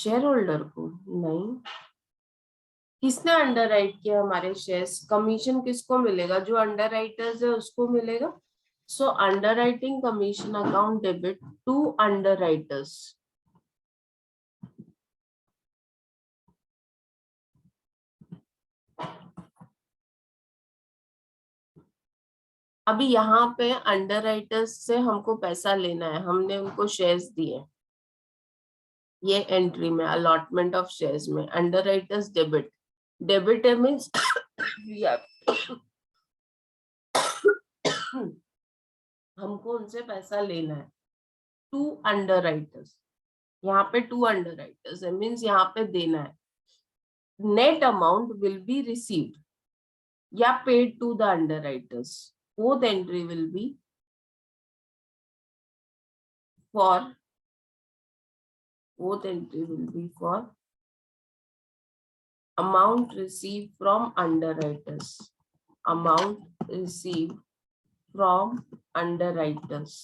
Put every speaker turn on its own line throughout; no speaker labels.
Share holder को नहीं। किसने अंडर राइट किया हमारे शेयर्स? कमीशन किसको मिलेगा? जो अंडर राइटर्स है उसको मिलेगा। So underwriting commission account debit to underwriters. अभी यहाँ पे अंडर राइटर्स से हमको पैसा लेना है, हमने उनको शेयर्स दिए। ये एंट्री में अलॉटमेंट ऑफ शेयर्स में under writers debit, debit means हमको उनसे पैसा लेना है। टू अंडर राइटर्स, यहाँ पे टू अंडर राइटर्स है मीन्स यहाँ पे देना है। Net amount will be received या पेड टू द अंडर राइटर्स। Both entry will be for, both entry will be for amount received from underwriters, amount received from underwriters।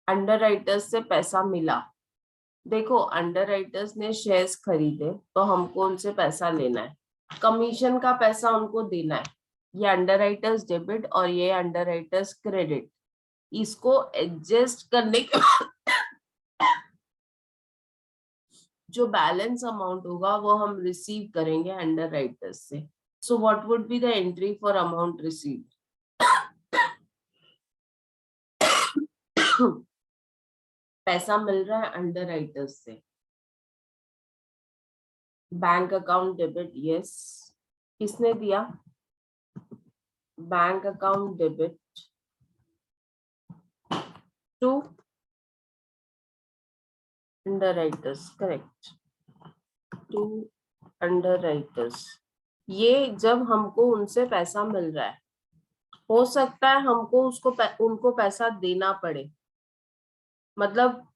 Underwriters से पैसा मिला। देखो अंडरराइटर्स ने शेयर्स खरीदे तो हमको उनसे पैसा लेना है, कमीशन का पैसा उनको देना है। ये अंडरराइटर्स डेबिट और ये अंडरराइटर्स क्रेडिट। इसको एडजस्ट करने के जो बैलेंस अमाउंट होगा वो हम रिसीव करेंगे अंडरराइटर्स से। So what would be the entry for amount received? पैसा मिल रहा है अंडरराइटर्स से। Bank account debit, yes. किसने दिया? Bank account debit to underwriters, correct, to underwriters. ये जब हमको उनसे पैसा मिल रहा है, हो सकता है हमको उनको पैसा देना पड़े। मतलब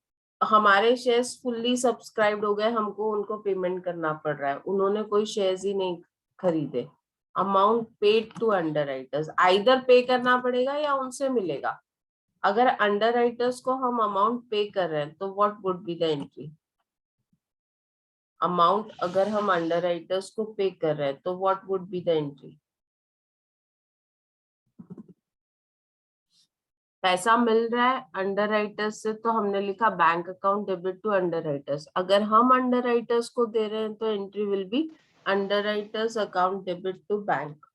हमारे शेयर्स फुल्ली सब्सक्राइब्ड हो गए, हमको उनको पेमेंट करना पड़ रहा है, उन्होंने कोई शेयर्स ही नहीं खरीदे। Amount paid to underwriters, either pay करना पड़ेगा या उनसे मिलेगा। अगर अंडरराइटर्स को हम अमाउंट पे कर रहे हैं तो what would be the entry? Amount अगर हम अंडरराइटर्स को पे कर रहे हैं तो what would be the entry? पैसा मिल रहा है अंडरराइटर्स से तो हमने लिखा bank account debit to underwriters. अगर हम अंडरराइटर्स को दे रहे हैं तो entry will be underwriters account debit to bank.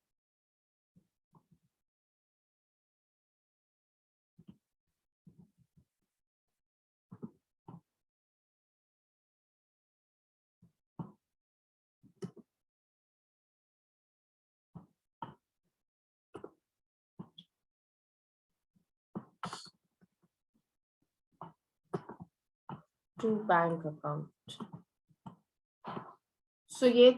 To bank account. So ये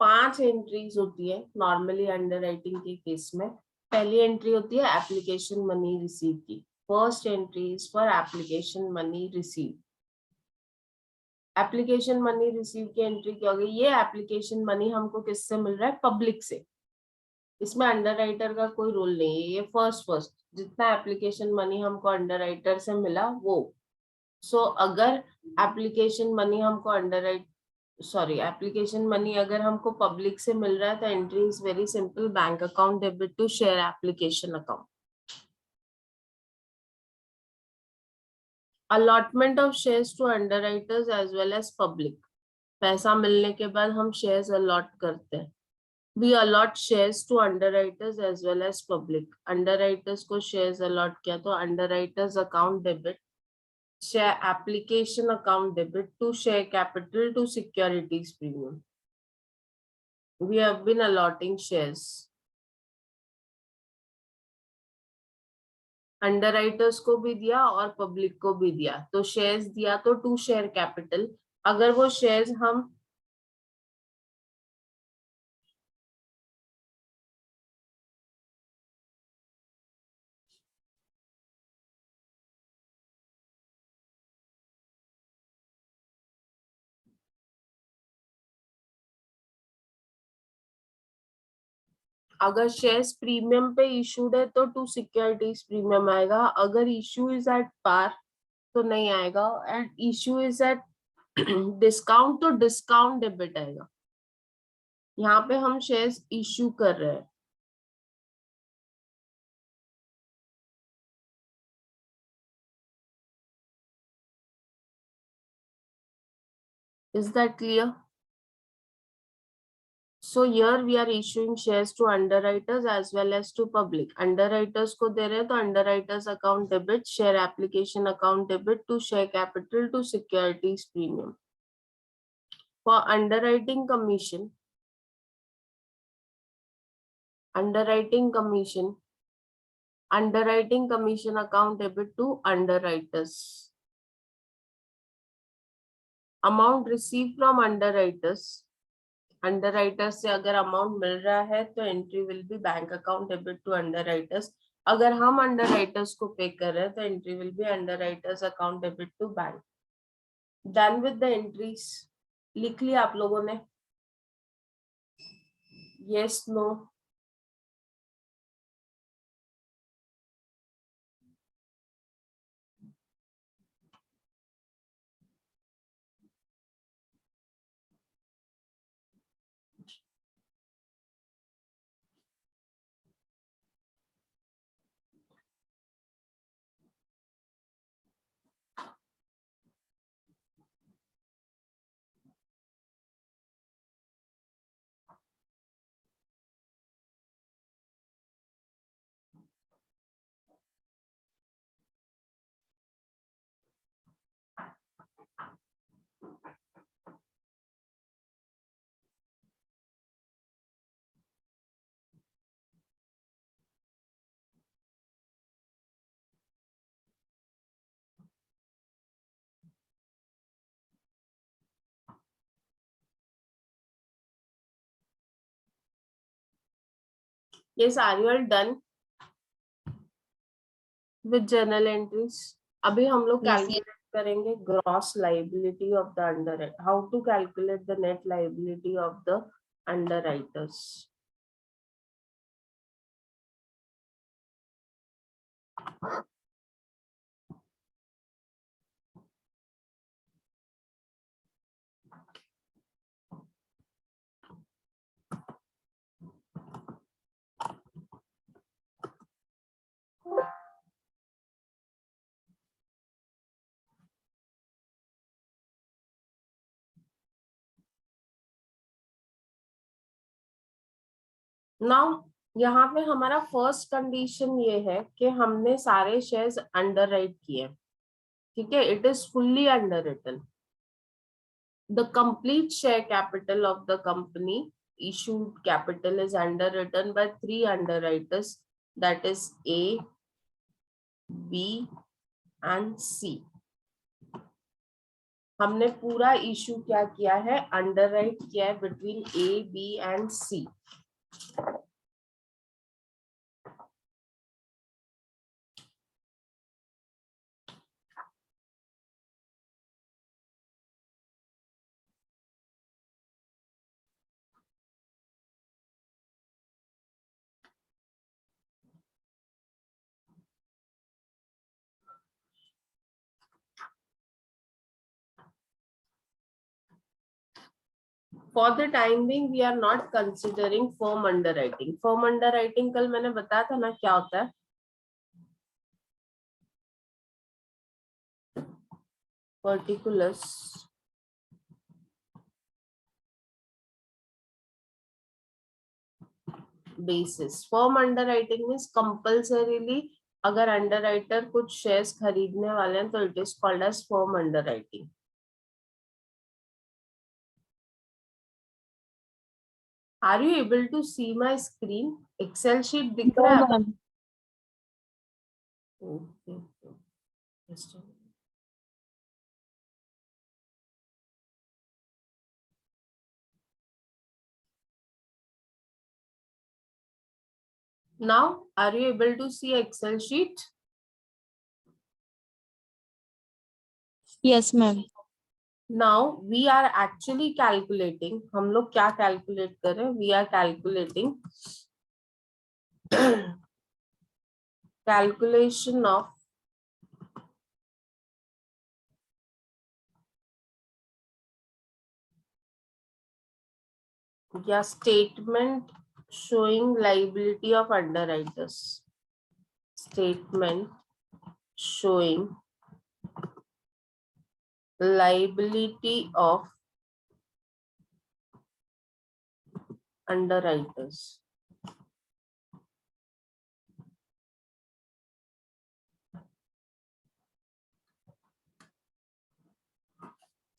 5 एंट्रीज होती है नॉर्मली अंडरराइटिंग के केस में। पहली एंट्री होती है एप्लीकेशन मनी रिसीव की। First entry is for application money receive. Application money receive की एंट्री क्या होगी? ये एप्लीकेशन मनी हमको किससे मिल रहा है? पब्लिक से। इसमें अंडरराइटर का कोई रोल नहीं है। ये फर्स्ट जितना एप्लीकेशन मनी हमको अंडरराइटर से मिला वो। सो अगर एप्लीकेशन मनी हमको एप्लीकेशन मनी अगर हमको पब्लिक से मिल रहा है तो entry is very simple, bank account debit to share application account. Allotment of shares to underwriters as well as public. पैसा मिलने के बाद हम शेयर्स अलॉट करते हैं। We allot shares to underwriters as well as public. Underwriters को shares allot किया तो underwriters account debit, share application account debit to share capital to securities premium. We have been allotting shares. Underwriters को भी दिया और public को भी दिया, तो shares दिया तो to share capital। अगर वो shares हम अगर शेयर्स प्रीमियम पे इशूड है तो टू सिक्योरिटीज प्रीमियम आएगा। अगर इशू इज एट पार तो नहीं आएगा, and issue is at discount, तो डिस्काउंट डेबिट आएगा। यहाँ पे हम शेयर्स इशू कर रहे हैं। Is that clear? So here we are issuing shares to underwriters as well as to public. Underwriters को दे रहे हैं तो underwriters account debit, share application account debit to share capital to securities premium. For underwriting commission account debit to underwriters. Amount received from underwriters से अगर amount मिल रहा है तो entry will be bank account debit to underwriters. अगर हम underwriters को pay कर रहे हैं तो entry will be underwriters account debit to bank. Done with the entries. लिख लिया आप लोगों ने? Yes, no? Yes, are you all done with journal entries? अभी हम लोग कैलकुलेट करेंगे gross liability of the under, how to calculate the net liability of the underwriters. Now यहाँ पे हमारा फर्स्ट कंडीशन ये है कि हमने सारे शेयर्स अंडर राइट किए, ठीक है, it is fully underwritten. The complete share capital of the company issued capital is underwritten by 3 underwriters, that is A, B and C. हमने पूरा इशू क्या किया है? अंडरराइट किया है between A, B and C. For the time being, we are not considering firm underwriting. Firm underwriting कल मैंने बताया था ना क्या होता है? Particulars basis. Firm underwriting means compulsorily अगर underwriter कुछ shares खरीदने वाले हैं तो it is called as firm underwriting. Are you able to see my screen? Excel sheet दिख रहा है? Okay. Just a minute. Now, are you able to see Excel sheet?
Yes, ma'am.
Now we are actually calculating. हम लोग क्या calculate कर रहे हैं? We are calculating calculation of या statement showing liability of underwriters, statement showing liability of underwriters.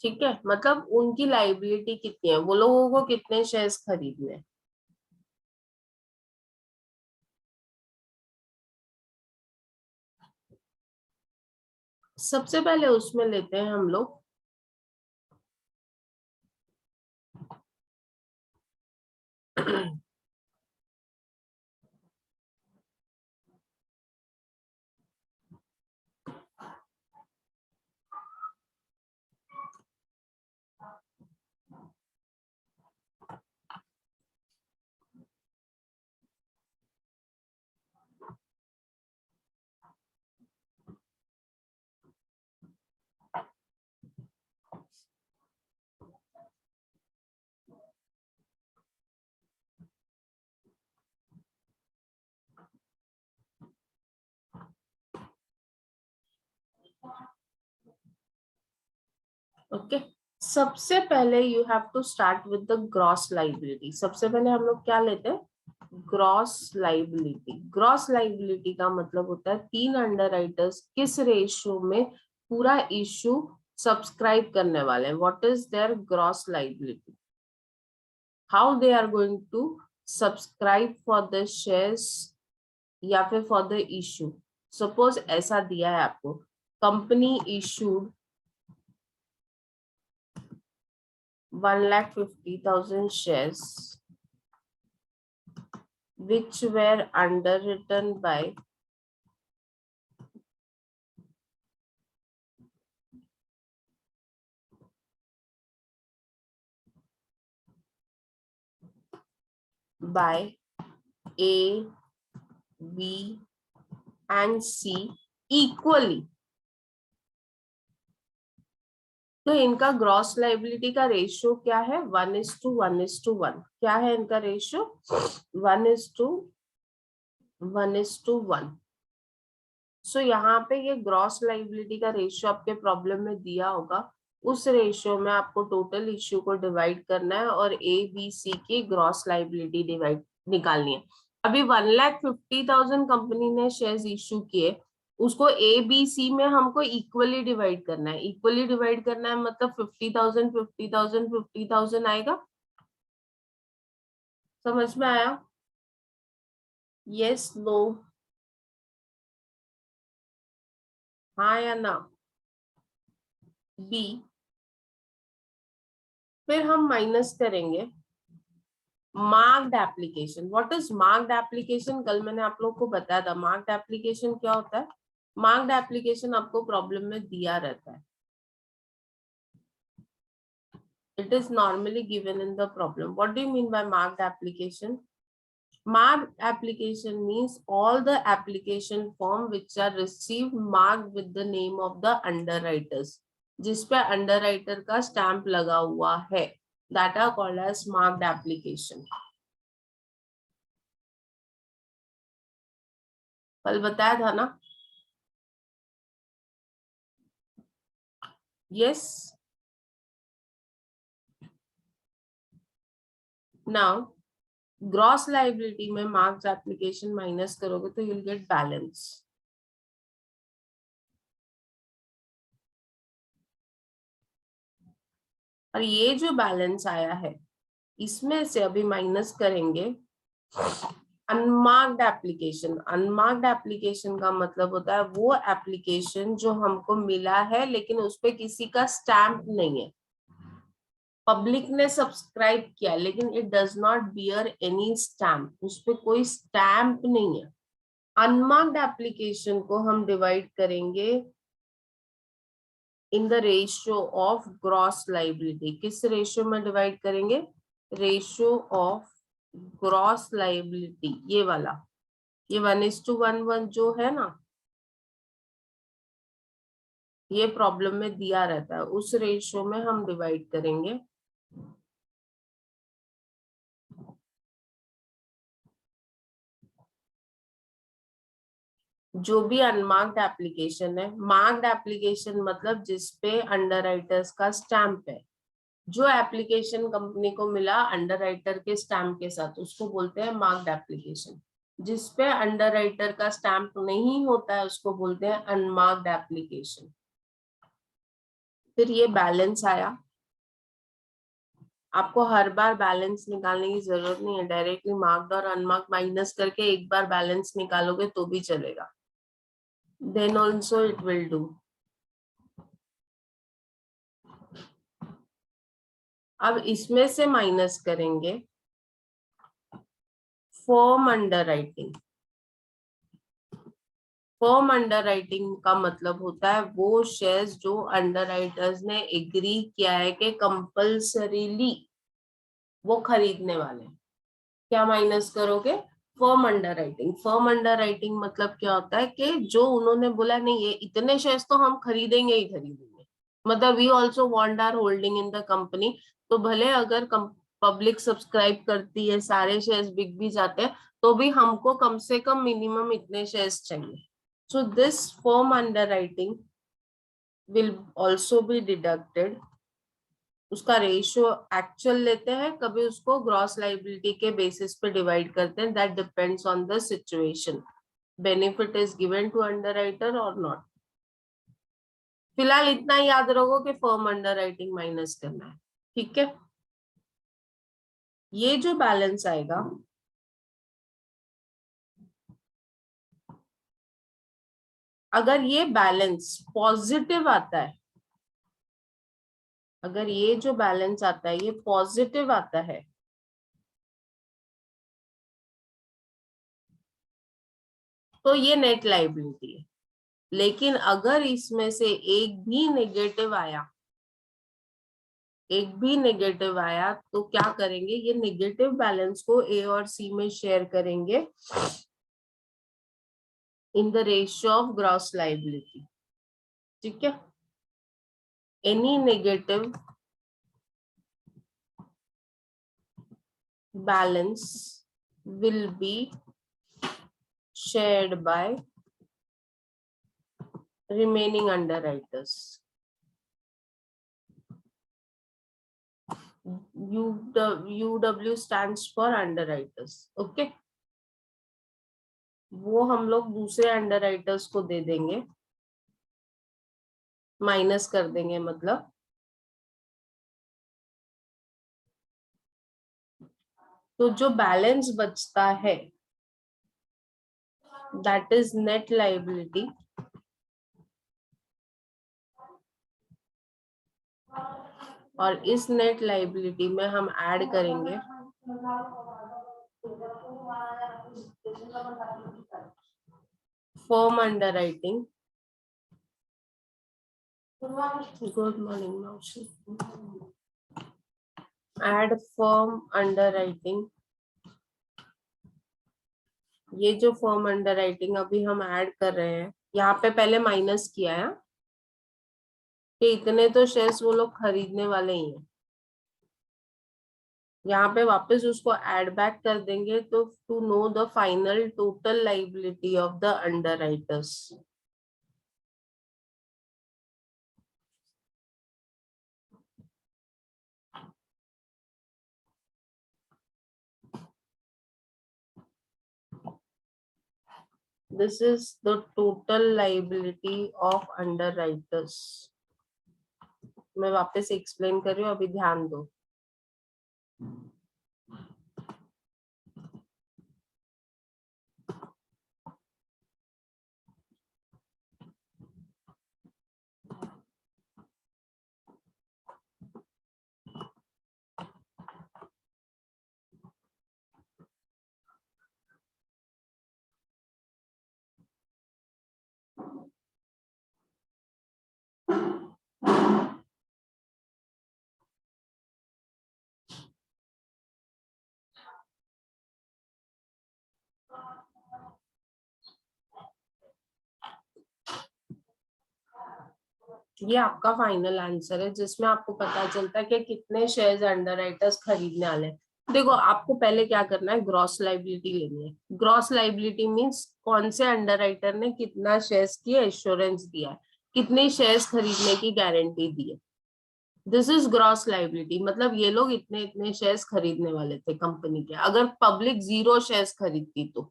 ठीक है, मतलब उनकी लाइबिलिटी कितनी है, वो लोगों को कितने शेयर्स खरीदने हैं। सबसे पहले उसमें लेते हैं हम लोग ओके। सबसे पहले you have to start with the gross liability. सबसे पहले हम लोग क्या लेते हैं, ग्रॉस लाइबिलिटी। ग्रॉस लाइबिलिटी का मतलब होता है तीन अंडरराइटर्स किस रेशियो में पूरा इश्यू सब्सक्राइब करने वाले हैं, what is their gross liability, how they are going to subscribe for the shares या फिर फॉर द इश्यू। सपोज ऐसा दिया है आपको, company issued 1,50,000 shares which were underwritten by A, B and C equally। तो इनका ग्रॉस लाइबिलिटी का ratio क्या है, 1:1:1। क्या है इनका रेशियो, 1:1:1। सो यहाँ पे ये ग्रॉस लाइबिलिटी का रेशियो आपके प्रॉब्लम में दिया होगा, उस रेशियो में आपको टोटल इश्यू को डिवाइड करना है और ABC की ग्रॉस लाइबिलिटी डिवाइड निकालनी है। अभी 1,50,000 कंपनी ने शेयर्स इश्यू किए, उसको ABC में हमको इक्वली डिवाइड करना है। इक्वली डिवाइड करना है मतलब 50,000 50,000 50,000 आएगा। समझ में आया, यस नो, हाँ या ना। बी, फिर हम माइनस करेंगे marked application. What is marked application, कल मैंने आप लोग को बताया था मार्क्ड एप्लीकेशन क्या होता है। मार्क्ड एप्लीकेशन आपको प्रॉब्लम में दिया रहता है, it is normally given in the problem. What do you mean by marked application? Marked application means all the application form which are received marked with the name of the underwriters, जिस पे underwriter का stamp लगा हुआ है, that are called as marked application। कल बताया था ना, yes। Now ग्रॉस लाइबिलिटी में मार्क्स एप्लीकेशन माइनस करोगे तो you'll get बैलेंस। और ये जो बैलेंस आया है इसमें से अभी माइनस करेंगे अनमार्क्ड एप्लीकेशन। अनमार्क्ड एप्लीकेशन का मतलब होता है वो एप्लीकेशन जो हमको मिला है लेकिन उस पे किसी का स्टैंप नहीं है, पब्लिक ने सब्सक्राइब किया लेकिन it does not bear any stamp, उस पे कोई स्टैंप नहीं है। अनमार्क्ड एप्लीकेशन को हम डिवाइड करेंगे in the ratio of gross liability. किस रेशियो में डिवाइड करेंगे, रेशियो ऑफ ग्रॉस लाइबिलिटी, ये वाला, ये 1:1:1 जो है ना, ये प्रॉब्लम में दिया रहता है, उस रेशियो में हम डिवाइड करेंगे। जो भी अनमार्क्ड एप्लीकेशन है, मार्क्ड एप्लीकेशन मतलब जिसपे अंडरराइटर्स का स्टैंप है, जो एप्लीकेशन कंपनी को मिला अंडरराइटर के स्टैंप के साथ, उसको बोलते हैं मार्क्ड एप्लीकेशन। जिसपे अंडरराइटर का स्टैंप नहीं होता है उसको बोलते हैं अनमार्क्ड एप्लीकेशन। फिर ये बैलेंस आया, आपको हर बार बैलेंस निकालने की जरूरत नहीं है, डायरेक्टली मार्क्ड और अनमार्क्ड माइनस करके एक बार बैलेंस निकालोगे तो भी चलेगा, then also it will do. अब इसमें से माइनस करेंगे फॉर्म अंडरराइटिंग। फॉर्म अंडरराइटिंग का मतलब होता है वो शेयर्स जो अंडरराइटर्स ने एग्री किया है कि कंपल्सरीली वो खरीदने वाले हैं। क्या माइनस करोगे? Firm underwriting. फर्म अंडरराइटिंग मतलब क्या होता है कि जो उन्होंने बोला नहीं ये इतने शेयर्स तो हम खरीदेंगे ही खरीदेंगे, मतलब we also want our holding in the company. तो भले अगर पब्लिक सब्सक्राइब करती है, सारे शेयर्स बिक भी जाते हैं, तो भी हमको कम से कम मिनिमम इतने शेयर्स चाहिए। So this firm underwriting will also be deducted. उसका रेशियो एक्चुअल लेते हैं, कभी उसको ग्रॉस लाइबिलिटी के बेसिस पे डिवाइड करते हैं, that depends on the situation, benefit is given to underwriter और नॉट। फिलहाल इतना याद रखो कि फर्म अंडरराइटिंग माइनस करना है, ठीक है। ये जो बैलेंस आएगा, अगर ये बैलेंस पॉजिटिव आता है, अगर ये जो बैलेंस आता है ये पॉजिटिव आता है, तो ये नेट लाइबिलिटी है। लेकिन अगर इसमें से एक भी नेगेटिव आया, एक भी नेगेटिव आया, तो क्या करेंगे, ये नेगेटिव बैलेंस को ए और सी में शेयर करेंगे in the ratio of gross liability, ठीक है। Any negative balance will be shared by remaining underwriters. UW stands for underwriters, okay? वो हम लोग दूसरे अंडरराइटर्स को दे देंगे, माइनस कर देंगे मतलब। तो जो बैलेंस बचता है दैट इज नेट लाइबिलिटी, और इस नेट लाइबिलिटी में हम ऐड करेंगे फर्म अंडरराइटिंग। गुड मॉर्निंग मौसी। Add firm underwriting. ये जो फर्म अंडरराइटिंग अभी हम ऐड कर रहे हैं, यहाँ पे पहले माइनस किया है कि इतने तो शेयर्स वो लोग खरीदने वाले ही हैं, यहाँ पे वापस उसको ऐड बैक कर देंगे तो to know the final total liability of the underwriters. This is the total liability of underwriters. मैं वापस एक्सप्लेन कर रही हूँ, अभी ध्यान दो। ये आपका फाइनल आंसर है जिसमें आपको पता चलता है कि कितने शेयर्स अंडरराइटर्स खरीदने वाले हैं। देखो आपको पहले क्या करना है, ग्रॉस लाइबिलिटी लेनी है। ग्रॉस लाइबिलिटी मींस कौन से अंडरराइटर ने कितना शेयर्स की एश्योरेंस दिया है, कितने शेयर्स खरीदने की गारंटी दी है। दिस इज ग्रॉस लाइबिलिटी, मतलब ये लोग इतने इतने शेयर्स खरीदने वाले थे कंपनी के। अगर पब्लिक 0 शेयर्स खरीदती तो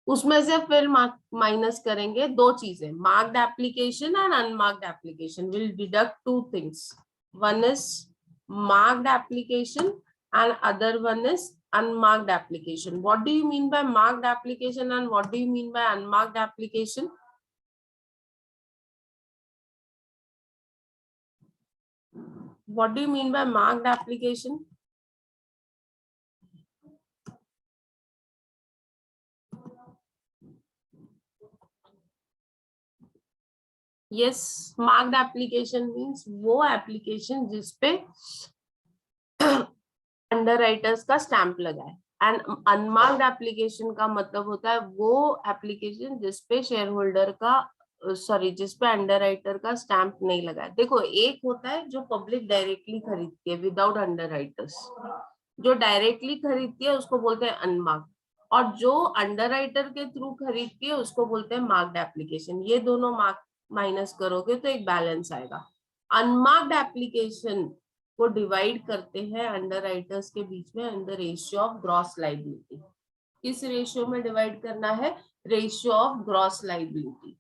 उसमें से फिर माइनस करेंगे दो चीजें, marked application and unmarked application. Will deduct two things, one is marked application and other one is unmarked application. What do you mean by marked application and what do you mean by unmarked application? What do you mean by marked application? Yes, marked application means वो application जिसपे underwriters का stamp लगा है। And unmarked application का मतलब होता है वो एप्लीकेशन जिसपे शेयर होल्डर का सॉरी जिसपे अंडरराइटर का स्टैंप नहीं लगा है। देखो एक होता है जो पब्लिक डायरेक्टली खरीदती है विदाउट अंडरराइटर्स, जो डायरेक्टली खरीदती है उसको बोलते हैं अनमार्क्ड, और जो अंडरराइटर के थ्रू खरीदती है उसको बोलते हैं मार्क्ड एप्लीकेशन। ये दोनों मार्क माइनस करोगे तो एक बैलेंस आएगा। अनमार्क्ड एप्लीकेशन को डिवाइड करते हैं अंडरराइटर्स के बीच में in the ratio of gross liability. किस रेशियो में डिवाइड करना है? Ratio of gross liability.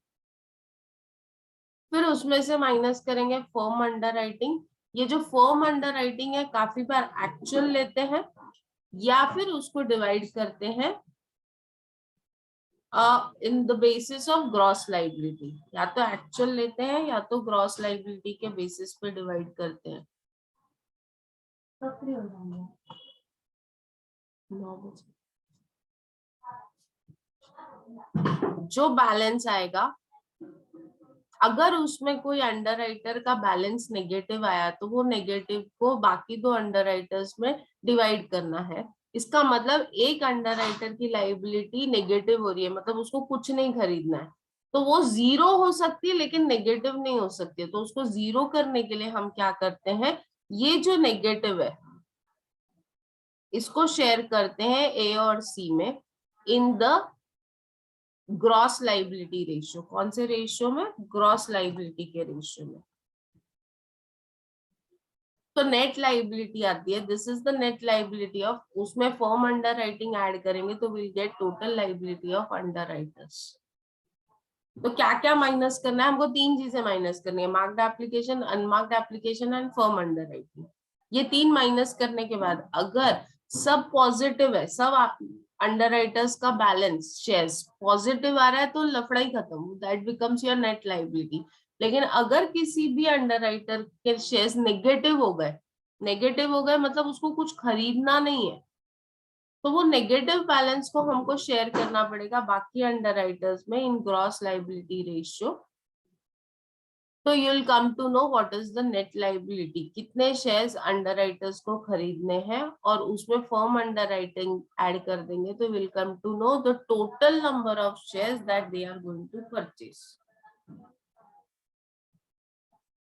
फिर उसमें से माइनस करेंगे फर्म अंडरराइटिंग। ये जो फर्म अंडरराइटिंग है काफी बार एक्चुअल लेते हैं या फिर उसको डिवाइड करते हैं in the basis of gross liability. या तो एक्चुअल लेते हैं या तो ग्रॉस लाइबिलिटी के बेसिस पे डिवाइड करते हैं। जो बैलेंस आएगा, अगर उसमें कोई अंडरराइटर का बैलेंस नेगेटिव आया तो वो नेगेटिव को बाकी दो अंडरराइटर्स में डिवाइड करना है। इसका मतलब एक अंडरराइटर की लाइबिलिटी नेगेटिव हो रही है, मतलब उसको कुछ नहीं खरीदना है, तो वो 0 हो सकती है लेकिन नेगेटिव नहीं हो सकती। तो उसको 0 करने के लिए हम क्या करते हैं, ये जो नेगेटिव है इसको शेयर करते हैं ए और सी में in the gross liability ratio. कौन से रेशियो में? ग्रॉस लाइबिलिटी के रेशियो में। तो नेट लाइबिलिटी आती है, this is the net liability of, उसमें फर्म अंडर राइटिंग एड करेंगे तो will get total liability of under writers. तो क्या क्या माइनस करना है हमको? तीन चीजें माइनस करनी है, marked application, unmarked application and firm under writing. ये तीन माइनस करने के बाद अगर सब पॉजिटिव है, सब अंडरराइटर्स का बैलेंस शेयर्स पॉजिटिव आ रहा है तो लफड़ा ही खत्म, that becomes your net liability. लेकिन अगर किसी भी अंडरराइटर के शेयर्स नेगेटिव हो गए, नेगेटिव हो गए मतलब उसको कुछ खरीदना नहीं है, तो वो नेगेटिव बैलेंस को हमको शेयर करना पड़ेगा बाकी अंडरराइटर्स में इन ग्रॉस लाइबिलिटी रेशियो। तो you will come to know what is the net liability, कितने शेयर्स अंडरराइटर्स को खरीदने हैं और उसमें फर्म अंडरराइटिंग ऐड कर देंगे तो will come to know the total number of shares that they are going to purchase.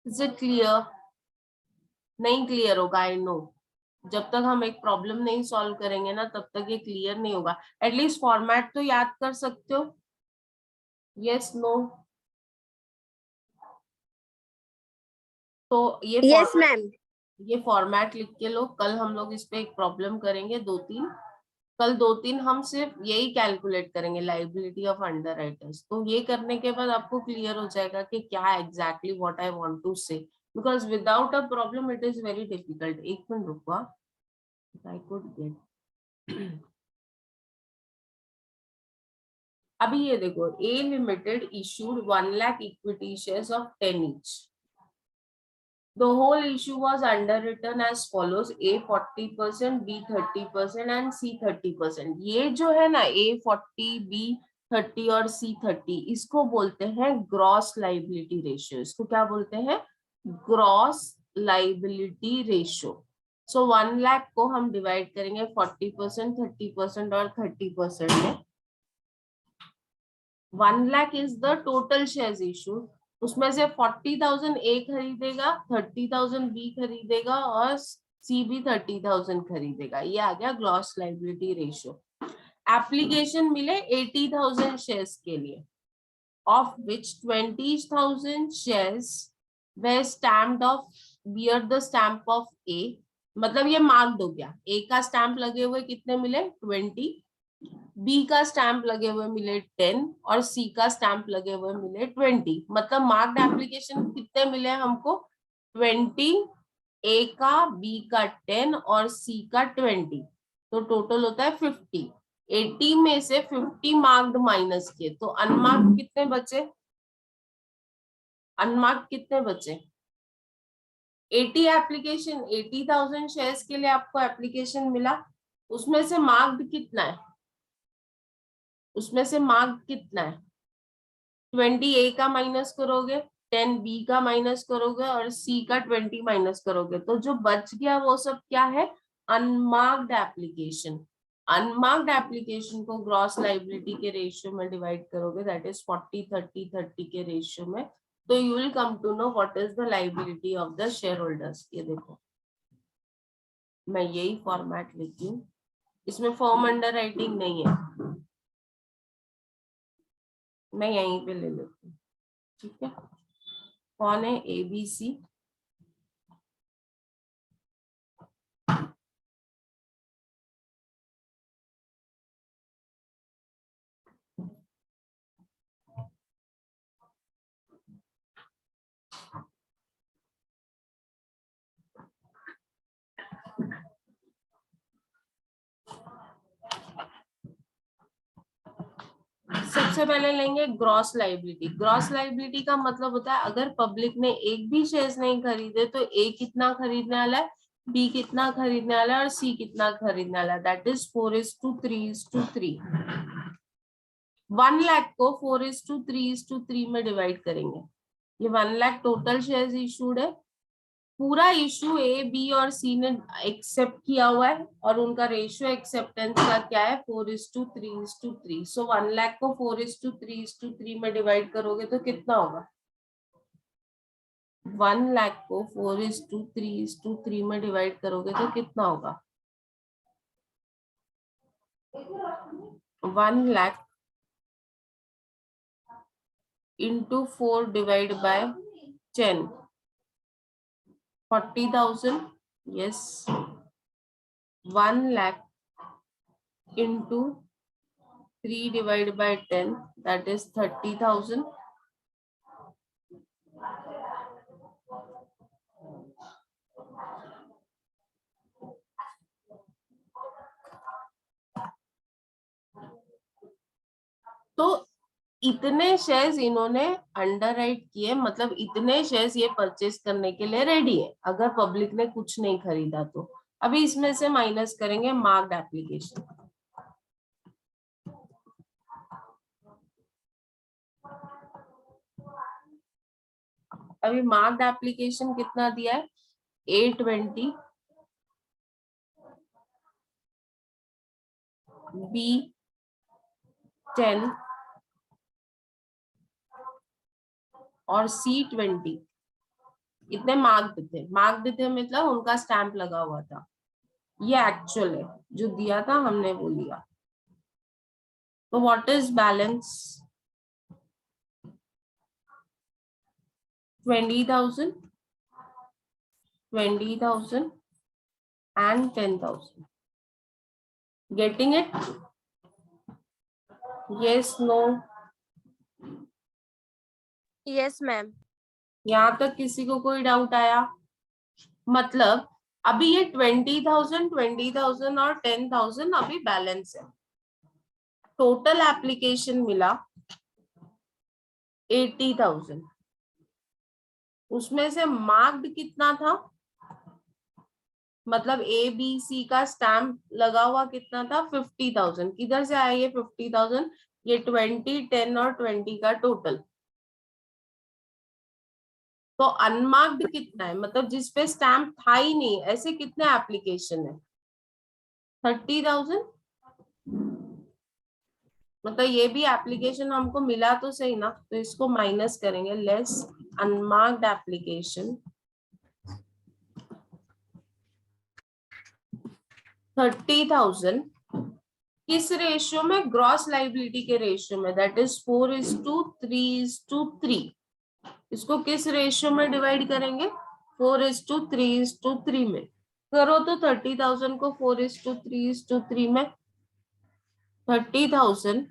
Is it clear? नहीं क्लियर होगा, आई नो। जब तक हम एक प्रॉब्लम नहीं सॉल्व करेंगे ना तब तक ये क्लियर नहीं होगा। एटलीस्ट फॉर्मेट तो याद कर सकते हो, यस नो? तो ये
यस मैम।
ये फॉर्मेट लिख के लो, कल हम लोग इस पे एक प्रॉब्लम करेंगे, दो तीन। कल दो तीन हम सिर्फ यही कैलकुलेट करेंगे, लाइबिलिटी ऑफ अंडरराइटर्स। तो ये करने के बाद आपको क्लियर हो जाएगा कि क्या exactly what I want to say, because without a problem it is very difficult. एक मिनट रुको, आई कुड गेट। अभी ये देखो, A limited issued 1 lakh equity shares of 10 each. The whole issue was underwritten as follows: A 40%, B 30% and C 30%. ये जो है ना A 40, B 30 और C 30, इसको बोलते हैं ग्रॉस लाइबिलिटी रेशियो। इसको क्या बोलते हैं? Gross liability ratio. So 1 lakh को हम डिवाइड करेंगे 40%, 30% और 30% में। 1 lakh is the total shares issued, उसमें से 40,000 ए खरीदेगा, 30,000 बी खरीदेगा और सी भी 30,000 खरीदेगा। ये आ गया ग्रॉस लायबिलिटी रेशियो। एप्लीकेशन मिले 80,000 शेयर्स के लिए, of which 20,000 shares were stamped of bear the stamp of A, मतलब ये मार्क्ड हो गया। A का स्टैंप लगे हुए कितने मिले 20, B का स्टैंप लगे हुए मिले 10 और C का स्टैंप लगे हुए मिले 20। मतलब मार्क्ड एप्लीकेशन कितने मिले हमको 20, A का, B का 10 और C का 20, तो टोटल होता है 50। 80 में से 50 मार्क्ड माइनस किए तो अनमार्क्ड कितने बचे, अनमार्क्ड कितने बचे 80 एप्लीकेशन, 80,000 शेयर्स के लिए आपको एप्लीकेशन मिला, उसमें से मार्क्ड कितना है, उसमें से मार्क्ड कितना है 20 ए का माइनस करोगे, 10 बी का माइनस करोगे और सी का 20 माइनस करोगे, तो जो बच गया वो सब क्या है अनमार्क्ड एप्लीकेशन। अनमार्क्ड एप्लीकेशन को ग्रॉस लायबिलिटी के रेशियो में डिवाइड करोगे, दैट इज 40-30-30 के रेशियो में, तो you will come to know what is the liability of the shareholders. ये देखो मैं यही फॉर्मेट लिखती हूँ, इसमें फॉर्म अंडर राइटिंग नहीं है, मैं यहीं पे ले लेती हूँ। ठीक है, कौन है ABC, सबसे पहले लेंगे ग्रॉस लायबिलिटी। ग्रॉस लायबिलिटी का मतलब होता है अगर पब्लिक ने एक भी शेयर्स नहीं खरीदे तो ए कितना खरीदने वाला है, बी कितना खरीदने वाला है और सी कितना खरीदने वाला है, दैट इज 4:3:3। 1 लाख को 4:3:3 में डिवाइड करेंगे। ये 1 लाख टोटल शेयर्स इशूड है, पूरा इशू ए बी और सी ने एक्सेप्ट किया हुआ है और उनका रेशियो एक्सेप्टेंस का क्या है 4:3:3। सो 1 लाख को 4:3:3 में डिवाइड करोगे तो कितना होगा, 1 लाख को 4:3:3 में डिवाइड करोगे तो कितना होगा 1 lakh into 4 divide by 10, 40,000। Yes, 1 lakh into 3 divided by 10, that is 30,000। तो इतने शेयर्स इन्होंने अंडरराइट किए, मतलब इतने शेयर्स ये परचेज करने के लिए रेडी है अगर पब्लिक ने कुछ नहीं खरीदा तो। अभी इसमें से माइनस करेंगे मार्क्ड एप्लीकेशन। अभी मार्क्ड एप्लीकेशन कितना दिया है 820, बी 10 और सी 20। इतने मार्क्ड थे, मार्क्ड थे मतलब उनका स्टैंप लगा हुआ था, ये एक्चुअल है जो दिया था हमने वो लिया। तो what is balance 20,000, 20,000 and 10,000। Getting it? Yes, no?
Yes ma'am.
यहाँ तक किसी को कोई डाउट आया? मतलब अभी ये 20,000, 20,000 और 10,000 अभी बैलेंस है, टोटल एप्लीकेशन मिला 80,000, उसमें से मार्क्ड कितना था, मतलब ए बी सी का स्टैंप लगा हुआ कितना था 50,000। किधर से आया ये 50,000, ये 20, 10 और 20 का टोटल। तो अनमार्क्ड कितना है, मतलब जिसपे स्टैंप था ही नहीं, ऐसे कितने एप्लीकेशन है 30,000। मतलब ये भी एप्लीकेशन हमको मिला तो सही ना, तो इसको माइनस करेंगे, लेस अनमार्क्ड एप्लीकेशन 30,000 किस रेशियो में? ग्रॉस लाइबिलिटी के रेशियो में, दैट इज 4:3:3। इसको किस रेशियो में डिवाइड करेंगे? 4:3:3 में। करो तो 30,000 को 4:3:3 में। 30,000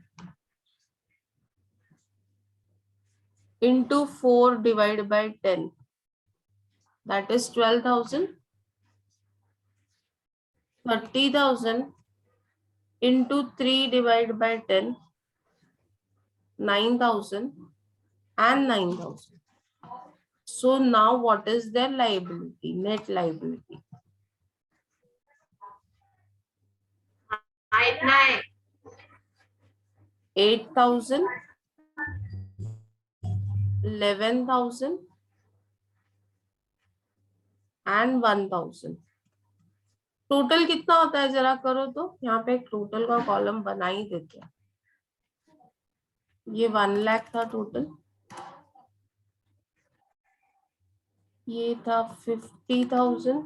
into 4 divided by 10, that is 12,000. 30,000 into 3 divided by 10, 9,000 and 9,000. So now what is their liability? Net liability. 8,000, 11,000 and 1,000. Total कितना होता है जरा करो तो, यहाँ पे एक टोटल का कॉलम बना ही देते हैं। ये 1 लाख था टोटल, ये था 50,000,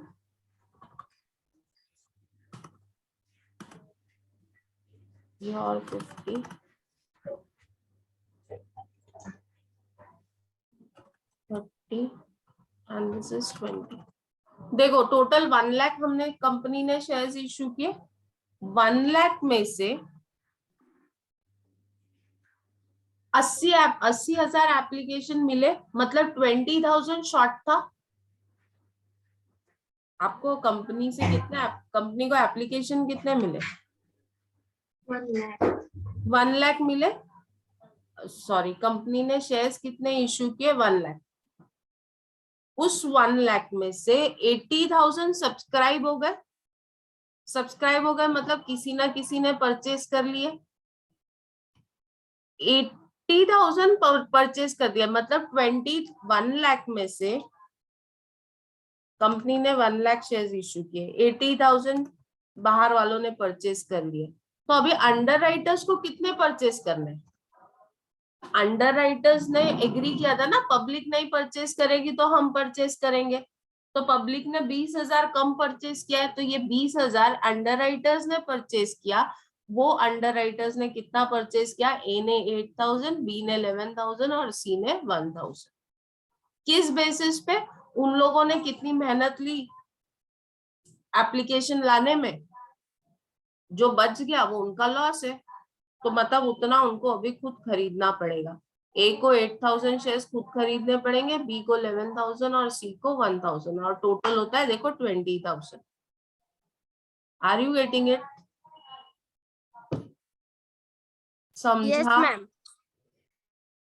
ये और 50, 30 and this is 20. देखो टोटल 1 लाख हमने, कंपनी ने शेयर्स इश्यू किए। 1 लाख में से 80,000 एप्लीकेशन मिले, मतलब 20,000 शॉर्ट था। आपको कंपनी से कितने, कंपनी को एप्लीकेशन कितने मिले? 1 लाख मिले। सॉरी, कंपनी ने शेयर्स कितने इश्यू किए? 1 लाख। उस 1 लाख में से 80,000 सब्सक्राइब हो गए। सब्सक्राइब हो गए मतलब किसी ना किसी ने परचेज कर लिए। 80,000 परचेज कर दिया, मतलब 21 लाख में से कंपनी ने 1 लाख शेयर्स इश्यू किए, 80,000 बाहर वालों ने परचेज कर लिए। तो अभी अंडर राइटर्स को कितने परचेज करने? अंडर राइटर्स ने एग्री किया था ना, पब्लिक नहीं परचेज करेगी तो हम परचेज करेंगे। तो पब्लिक ने 20,000 कम परचेज किया है, तो ये 20,000 अंडर राइटर्स ने परचेज किया। वो अंडर राइटर्स ने कितना परचेज किया? ए ने 8,000, बी ने 11,000 और सी ने 1,000। किस बेसिस पे? उन लोगों ने कितनी मेहनत ली एप्लीकेशन लाने में, जो बच गया वो उनका लॉस है। तो मतलब उतना उनको अभी खुद खरीदना पड़ेगा। ए को 8,000 शेयर्स खुद खरीदने पड़ेंगे, बी को 11,000 और सी को 1,000, और टोटल होता है देखो 20,000। Are you getting it? समझा?
Yes, ma'am.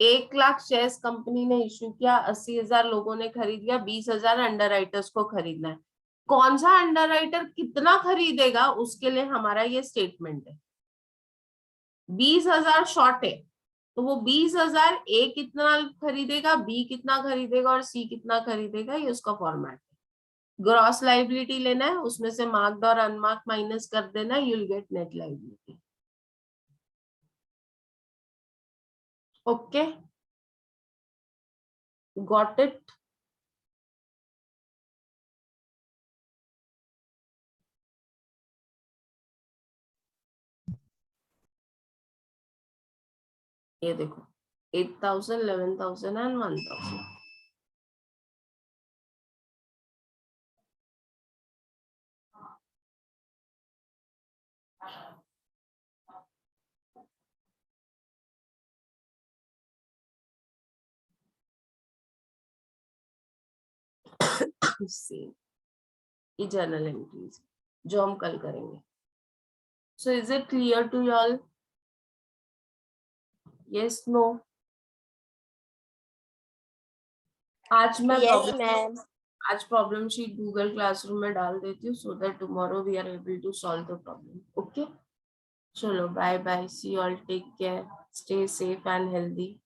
1 lakh shares company ने इश्यू किया, 80,000 लोगों ने खरीद लिया, 20,000 अंडर राइटर्स को खरीदना है। कौन सा अंडर राइटर कितना खरीदेगा उसके लिए हमारा ये स्टेटमेंट है। 20,000 शॉर्ट है, तो वो 20,000 ए कितना खरीदेगा, बी कितना खरीदेगा और सी कितना खरीदेगा, ये उसका फॉर्मेट है। ग्रॉस लाइबिलिटी लेना है, उसमें से मार्क्ड और अनमार्क माइनस कर देना, you will get net liability. Okay, got it? ये देखो 8,000, 11,000 एंड 1,000। ये जर्नल एंट्रीज जो हम कल करेंगे। So is it clear to you all? Yes, no? आज मैं
Yes, ma'am.
आज प्रॉब्लम शीट गूगल क्लासरूम में डाल देती हूँ, so that tomorrow we are able to solve the problem. Okay, चलो bye bye, see all, take care, stay safe and healthy.